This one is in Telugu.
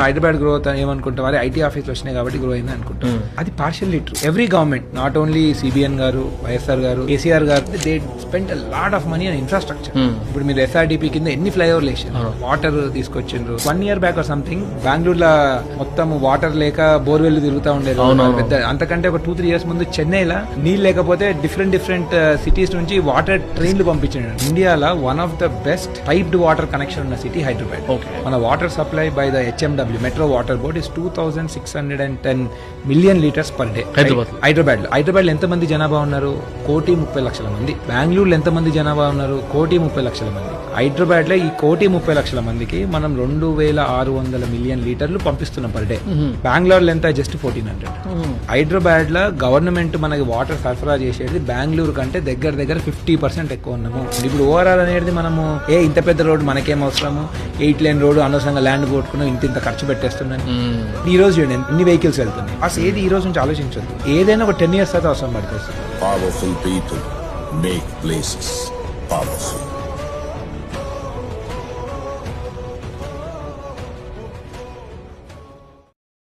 హైదరాబాద్ గ్రో అవుతా ఏమనుకుంటాం, అరే ఐటీ ఆఫీస్ వచ్చినాయి కాబట్టి గ్రో అయింది అనుకుంటాం. అది partially true. Every government, not only CBN గారు, వైఎస్ఆర్ గారు, కేసీఆర్ గారు, they spend a lot of money on infrastructure. ఇప్పుడు మీరు SRDP కింద ఎన్ని ఫ్లైఓవర్లు వేసారు, వాటర్ తీసుకొచ్చిండ్రు. 1 year బ్యాక్ ఆర్ సంథింగ్ బెంగళూరులో మొత్తం వాటర్ లేక బోర్వెల్ తిరుగుతూ ఉండేది పెద్ద. అంతకంటే ఒక 2-3 years ముందు చెన్నైలో నీళ్ళు లేకపోతే డిఫరెంట్ సిటీస్ నుంచి వాటర్ ట్రైన్లు పంపించాడు. ఇండియాలో one of the best piped water connection ఉన్న సిటీ హైదరాబాద్. మన water supply by the HMW metro water board is 2610 million liters per day. Hyderabad లో ఎంతమంది జనాభా ఉన్నారు? 1,30,00,000 మంది. బెంగళూరులో ఎంతమంది జనాభా ఉన్నారు? 1,30,00,000 మంది. హైదరాబాద్ లో ఈ 1,30,00,000 మందికి మనం 2,600 million లీటర్లు పంపిస్తున్నాం పర్ డే. బెంగళూరులో ఎంత? జస్ట్ 1,400. హైదరాబాద్ లో గవర్నమెంట్ మనకి వాటర్ సరఫరా చేసేది బెంగళూరు కంటే దగ్గర 50% ఎక్కువ ఉన్నాము. ఇప్పుడు ఓవరాల్ అనేది మనము ఇంత పెద్ద రోడ్డు మనకేం అవసరము, 8 lane రోడ్డు అనవసరంగా ల్యాండ్ కొట్టుకున్నాం, ఇంత ఖర్చు పెట్టేస్తున్నాను. ఈ రోజు చూడండి ఎన్ని వెహికల్స్ వెళ్తున్నాయి. అసలు ఏది ఈ రోజు నుంచి ఆలోచించద్దు, ఏదైనా ఒక 10 years తర్వాత అవసరం పడుతుంది. Powerful people make places powerful.